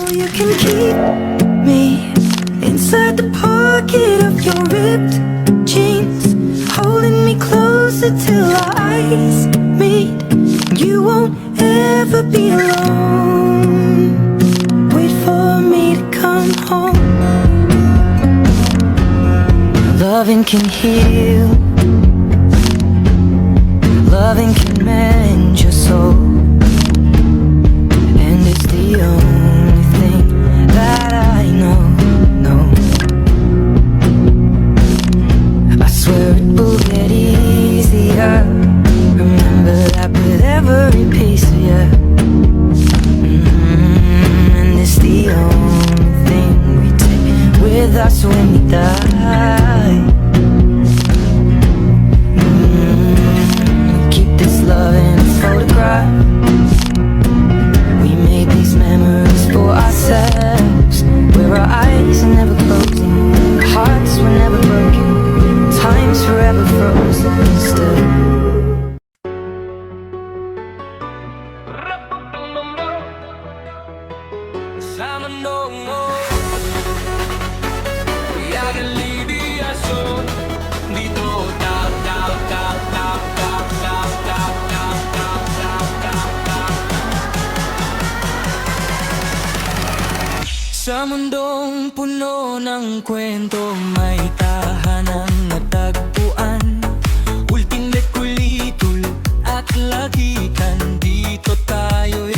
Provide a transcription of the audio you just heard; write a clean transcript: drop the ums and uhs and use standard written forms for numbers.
You can keep me inside the pocket of your ripped jeans, holding me closer till our eyes meet. You won't ever be alone. Wait for me to come home. Loving can heal, loving can mend your soul, and it's the only thing that I know. I swear it will get easier. Remember that with every piece of you. And it's the only thing we take with us when we die. Keep this love in a photograph. We made these memories for ourselves, where our eyes are never closing, our hearts were never broken, time's forever frozen still. Sa mundong puno ng kwento, may tahanang natagpuan, ultinde kulitul at lagitan. Dito tayo'y